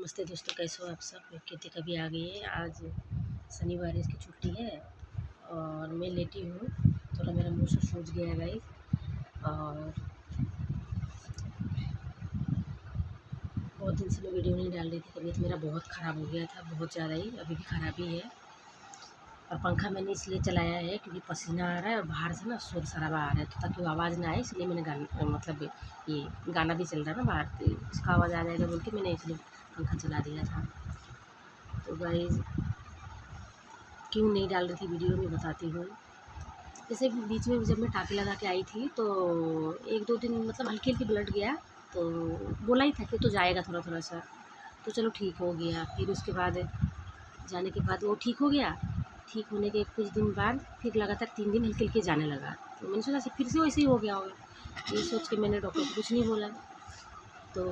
नमस्ते दोस्तों, कैसे हो आप सब। खेती कभी आ गई है। आज शनिवार है, इसकी छुट्टी है और मैं लेटी हूँ। थोड़ा मेरा मुँह से सूज गया है गाइस। और बहुत दिन से मैं वीडियो नहीं डाल रही थी। तबीयत मेरा बहुत ख़राब हो गया था, बहुत ज़्यादा ही, अभी भी ख़राब ही है। और पंखा मैंने इसलिए चलाया है क्योंकि पसीना आ रहा है और बाहर से ना शोर शराबा आ रहा है, तो ताकि वो आवाज़ ना आए, इसलिए मैंने ये गाना भी चल रहा है ना बाहर, तो इसका आवाज़ आ जाएगा बोल के मैंने इसलिए पंखा चला दिया था। तो गाइस क्यों नहीं डाल रही थी वीडियो, मैं बताती हूँ। जैसे बीच में जब मैं टाँके लगा के आई थी तो 1-2 दिन मतलब हल्की-हल्की ब्लड गया, तो बोला ही था कि तो जाएगा थोड़ा-थोड़ा सा, तो चलो ठीक हो गया। फिर उसके बाद जाने के बाद वो ठीक हो गया। ठीक होने के कुछ दिन बाद फिर लगातार 3 दिन हल्के-हल्के जाने लगा। तो मैंने सोचा फिर से वैसे ही हो गया होगा। ये सोच के मैंने डॉक्टर को कुछ नहीं बोला। तो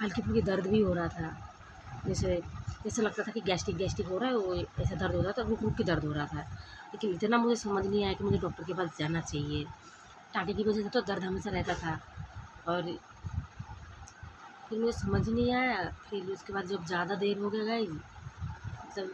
हल्की-फुल्की दर्द भी हो रहा था। जैसे जैसे लगता था कि गैस्ट्रिक हो रहा है, वो ऐसा दर्द हो रहा था, रुक-रुक के दर्द हो रहा था। लेकिन इतना मुझे समझ नहीं आया कि मुझे डॉक्टर के पास जाना चाहिए। टाँके की वजह से तो दर्द हमेशा रहता था। और फिर मुझे समझ नहीं आया। फिर उसके बाद जब ज़्यादा देर हो गया गाइस, मतलब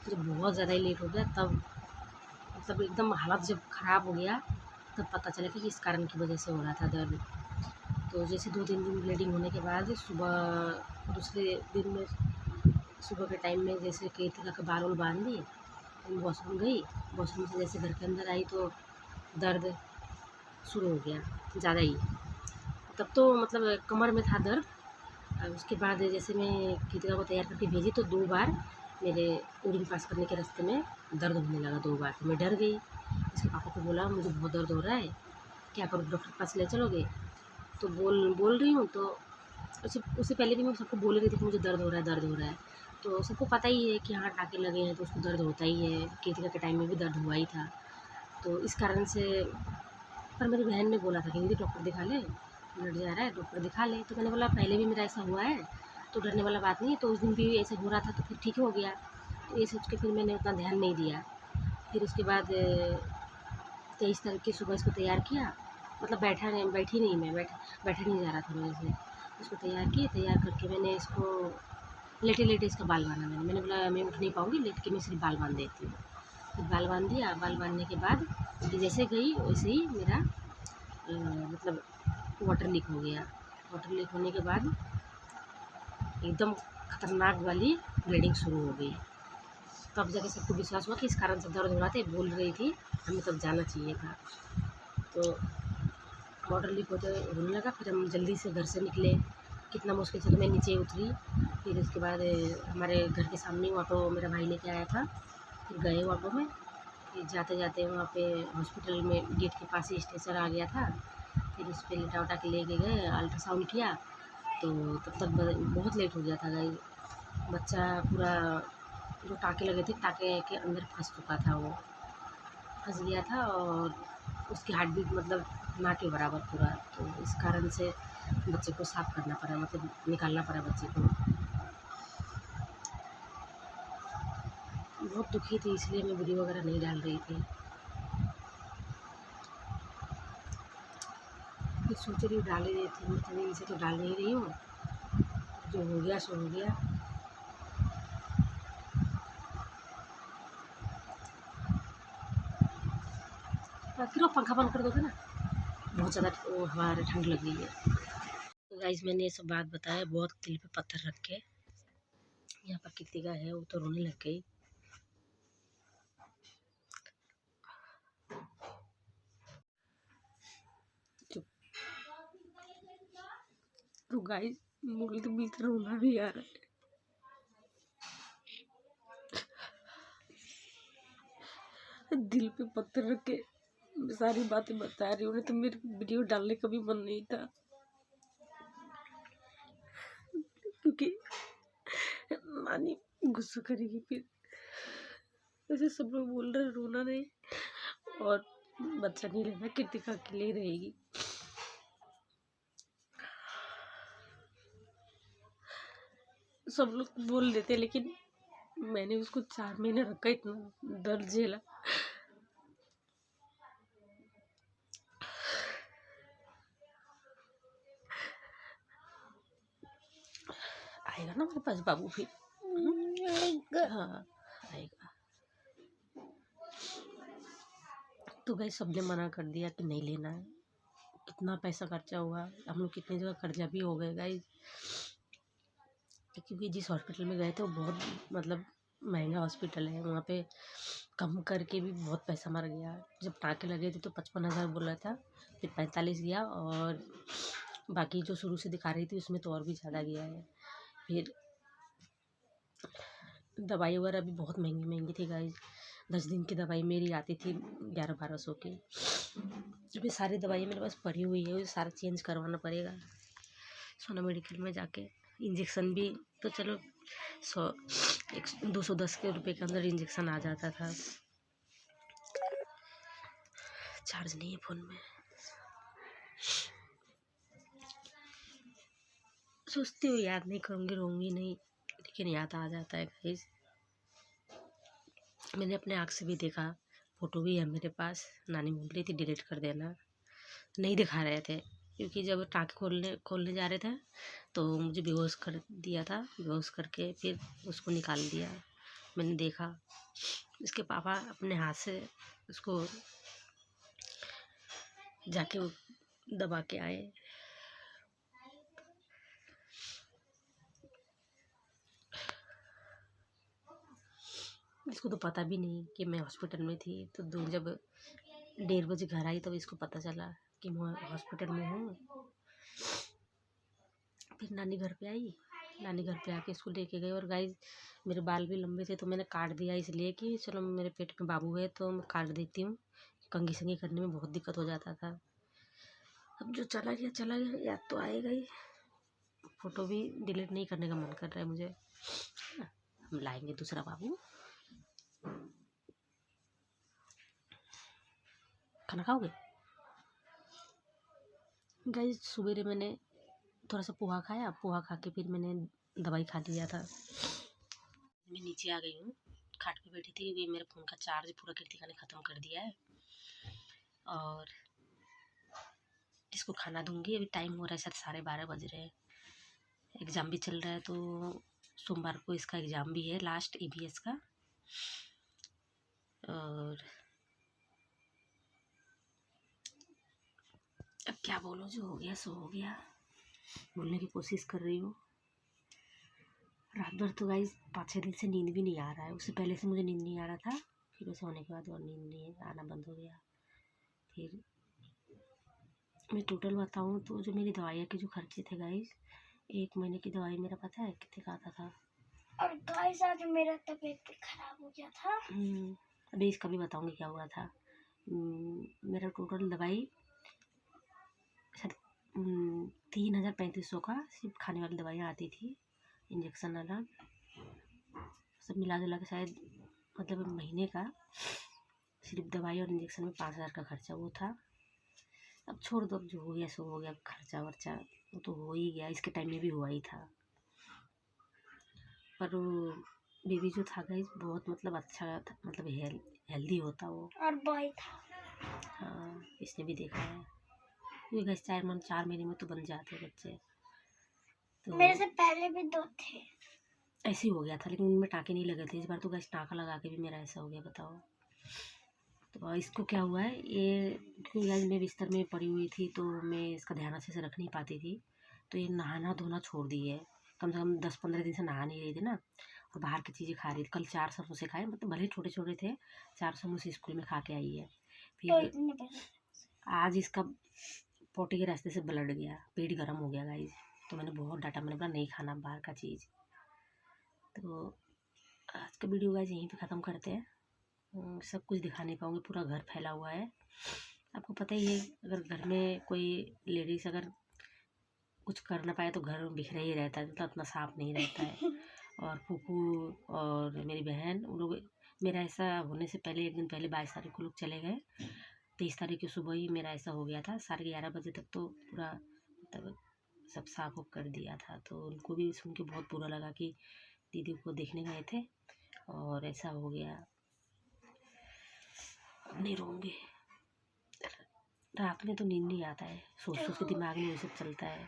जब बहुत ज़्यादा ही लेट हो गया, तब मतलब एकदम हालत जब ख़राब हो गया, तब पता चला कि इस कारण की वजह से हो रहा था दर्द। तो जैसे 2-3 दिन ब्लीडिंग होने के बाद दूसरे दिन में सुबह के टाइम में जैसे कृतिका के बाल वाल बांध दिए, फिर वॉशरूम गई। वॉशरूम से जैसे घर के अंदर आई तो दर्द शुरू हो गया ज़्यादा ही। तब तो मतलब कमर में था दर्द। और उसके बाद जैसे मैं कृतिका को तैयार करके भेजी तो 2 बार मेरे यूरिन पास करने के रास्ते में दर्द होने लगा 2 बार। तो मैं डर गई। उसके पापा को बोला मुझे बहुत दर्द हो रहा है, क्या करूँ, डॉक्टर के पास ले चलोगे? तो बोल रही हूँ, तो उससे पहले भी मैं सबको बोल रही थी कि मुझे दर्द हो रहा है। तो सबको पता ही है कि हाँ टाँके लगे हैं तो उसको दर्द होता ही है। कृतिका के टाइम में भी दर्द हुआ ही था। तो इस कारण से पर मेरी बहन ने बोला था कि दीदी डॉक्टर दिखा ले, ब्लड जा रहा है, डॉक्टर दिखा ले। तो मैंने बोला पहले भी मेरा ऐसा हुआ है, तो डरने वाला बात नहीं है। तो उस दिन भी ऐसा हो रहा था तो फिर ठीक हो गया। तो ये सोच के फिर मैंने उतना ध्यान नहीं दिया। फिर उसके बाद 23 तारीख की सुबह इसको तैयार किया। मतलब बैठी नहीं मैं, बैठा नहीं जा रहा था मेरे से। उसको तैयार करके मैंने इसको लेटे-लेटे इसका बाल बाँधा मैंने बोला मैं उठ नहीं पाऊँगी, लेट के मैं सिर्फ़ बाल बाँध देती हूँ। फिर बाल बाँध दिया। बाल बाँधने के बाद ये जैसे गई वैसे ही मेरा मतलब वाटर लीक हो गया। वाटर लीक होने के बाद एकदम खतरनाक वाली ब्लीडिंग शुरू हो गई। तब जाके सबको विश्वास हुआ कि इस कारण से दर्द हो रहा था, ये बोल रही थी, हमें तब जाना चाहिए था। तो वाटर लीक होने लगा। फिर हम जल्दी से घर से निकले, कितना मुश्किल से तो मैं नीचे उतरी। फिर उसके बाद हमारे घर के सामने ऑटो मेरा भाई लेके आया था। फिर गए ऑटो में। फिर जाते-जाते वहाँ पे हॉस्पिटल में गेट के पास ही स्ट्रेचर आ गया था। फिर उस पे लिटा-उटा के लेके गए, अल्ट्रासाउंड किया। तो तब तक बहुत लेट हो गया था गाइस। बच्चा पूरा जो टाँके लगे थे, टाँके के अंदर फँस चुका था वो, फँस गया था। और उसकी हार्ट बीट मतलब ना के बराबर पूरा। तो इस कारण से बच्चे को साफ़ करना पड़ा, मतलब निकालना पड़ा बच्चे को। बहुत दुखी थी, इसलिए मैं वीडियो वगैरह नहीं डाल रही थी। फिर सोच रही हूँ डाल ही देती हूँ, इतने दिन से तो डाल नहीं रही हूँ। जो हो गया सो हो गया। फिर वो पंखा बंद कर दोगे ना, बहुत ज़्यादा वो हवा ठंड लग रही है। तो गाइस मैंने ये सब बात बताया, बहुत दिल पे पत्थर रख के। यहाँ पर कृतिका है, वो तो रोने लग गई। चुप। तो गाइस मुझे तो बिल्कुल रोना भी आ रहा है। दिल पे पत्थर रख के सारी बातें बता रही हूँ, नहीं तो मेरी वीडियो डालने का भी मन नहीं था, क्योंकि नानी गुस्सा करेगी फिर। वैसे सब लोग बोल रहे रोना नहीं और बच्चा नहीं रहना, कृतिका अकेले रहेगी। सब लोग बोल देते, लेकिन मैंने उसको 4 महीने रखा, इतना दर्द झेला। आएगा ना मेरे पास बाबू फिर। हाँ आएगा। तो गाइस सबने मना कर दिया कि नहीं लेना है। कितना पैसा खर्चा हुआ, हम लोग कितनी जगह कर्जा भी हो गए गाइस, क्योंकि जिस हॉस्पिटल में गए थे वो बहुत मतलब महंगा हॉस्पिटल है। वहाँ पे कम करके भी बहुत पैसा मर गया। जब टाँके लगे थे तो 55,000 बोला था, फिर 45 गया, और बाकी जो शुरू से दिखा रही थी उसमें तो और भी ज़्यादा गया है। फिर दवाई वगैरह भी बहुत महंगी महंगी थी गाइस। 10 दिन की दवाई मेरी आती थी 1100-1200 की। अभी सारी दवाई मेरे पास पड़ी हुई है, सारा चेंज करवाना पड़ेगा सोना मेडिकल में जाके। इंजेक्शन भी तो चलो 210 के रुपये के अंदर इंजेक्शन आ जाता था। चार्ज नहीं है फ़ोन में। सोचती हूँ याद नहीं करूँगी, रोऊंगी नहीं, लेकिन याद आ जाता है गाइस। मैंने अपने आँख से भी देखा, फ़ोटो भी है मेरे पास। नानी बोल रही थी डिलीट कर देना, नहीं दिखा रहे थे, क्योंकि जब टाँके खोलने जा रहे थे तो मुझे बेहोश कर दिया था। बेहोश करके फिर उसको निकाल दिया। मैंने देखा उसके पापा अपने हाथ से उसको जाके दबा के आए। इसको तो पता भी नहीं कि मैं हॉस्पिटल में थी। तो जब 1:30 बजे घर आई तब इसको पता चला कि मैं हॉस्पिटल में हूँ। फिर नानी घर पे आई, नानी घर पे आके इसको लेके गए। और गाइस मेरे बाल भी लंबे थे तो मैंने काट दिया, इसलिए कि चलो मेरे पेट में बाबू है तो मैं काट देती हूँ। कंघी संघी करने में बहुत दिक्कत हो जाता था। अब जो चला गया, याद तो आएगा ही। फ़ोटो भी डिलीट नहीं करने का मन कर रहा है मुझे। हम लाएंगे दूसरा बाबू। खाना खाओगे गाइस? सुबेरे मैंने थोड़ा सा पोहा खाया, पोहा खा के फिर मैंने दवाई खा लिया था। मैं नीचे आ गई हूँ, खाट पे बैठी थी क्योंकि मेरे फ़ोन का चार्ज पूरा कृतिका ने ख़त्म कर दिया है। और इसको खाना दूंगी। अभी टाइम हो रहा है, शायद 12:30 बज रहे हैं। एग्ज़ाम भी चल रहा है, तो सोमवार को इसका एग्ज़ाम भी है, लास्ट EVS का। और अब क्या बोलो, जो हो गया सो हो गया। बोलने की कोशिश कर रही हूँ। रात भर तो गाइस 5-6 दिन से नींद भी नहीं आ रहा है। उससे पहले से मुझे नींद नहीं आ रहा था, फिर उसे होने के बाद और नींद नहीं आना बंद हो गया। फिर मैं टोटल बताऊँ तो जो मेरी दवाइयाँ के जो खर्चे थे गाइस, 1 महीने की दवाई मेरा पता है कितने का आता था। और गाइस आज मेरा तबीयत भी खराब हो गया था। अभी इसका भी बताऊँगी क्या हुआ था। मेरा टोटल दवाई 3,3500 का सिर्फ खाने वाली दवाइयाँ आती थी, इंजेक्शन अलग, सब मिला जुला के शायद मतलब महीने का सिर्फ दवाई और इंजेक्शन में 5,000 का खर्चा वो था। अब छोड़ दो, जो हो गया सो हो गया। खर्चा वर्चा वो तो हो ही गया, इसके टाइम में भी हुआ ही था। पर वो बेबी जो था गाइस बहुत मतलब अच्छा था, मतलब हेल्दी होता वो। और बॉय था। हाँ इसने भी देखा है, क्योंकि गाइस 4 महीने में तो बन जाते बच्चे। तो मेरे से पहले भी 2 थे। ऐसे ही हो गया था, लेकिन उनमें टाँके नहीं लगे थे। इस बार तो गाइस टाँका लगा के भी मेरा ऐसा हो गया, बताओ। तो इसको क्या हुआ है, ये क्योंकि गाइस मैं बिस्तर में पड़ी हुई थी तो मैं इसका ध्यान अच्छे से रख नहीं पाती थी। तो ये नहाना धोना छोड़ दी है, कम से कम 10-15 दिन से नहा नहीं रही थी ना, और बाहर की चीज़ें खा रही थी। कल 4 समोसे खाए, मतलब भले छोटे छोटे थे, 4 समोसे स्कूल में खा के आई है। तो फिर इतने पैसे आज इसका पोटी के रास्ते से ब्लड गया, पेट गर्म हो गया गाइस। तो मैंने बहुत डांटा, मैंने बोला नहीं खाना बाहर का चीज़। तो आज का वीडियो गाइस यहीं पे ख़त्म करते हैं। सब कुछ दिखा नहीं पाऊँगी, पूरा घर फैला हुआ है। आपको पता ही है, अगर घर में कोई लेडीज़ अगर कुछ कर ना पाए तो घर बिखरा ही रहता है, मतलब इतना साफ नहीं रहता है। और फूफू और मेरी बहन, उन लोग, मेरा ऐसा होने से पहले 1 दिन पहले 22 तारीख को लोग चले गए। 23 तारीख की सुबह ही मेरा ऐसा हो गया था। 11:30 बजे तक तो पूरा मतलब सब साफ उफ कर दिया था। तो उनको भी सुन के बहुत बुरा लगा कि दीदी को देखने गए थे और ऐसा हो गया। अब नहीं रोऊंगी। रात में तो नींद नहीं आता है, सोच सोच के दिमाग में ये सब चलता है।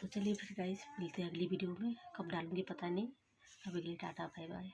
तो चलिए फिर गाइस, मिलते हैं अगली वीडियो में। कब डालूँगी पता नहीं। अभी के लिए टाटा बाय बाय।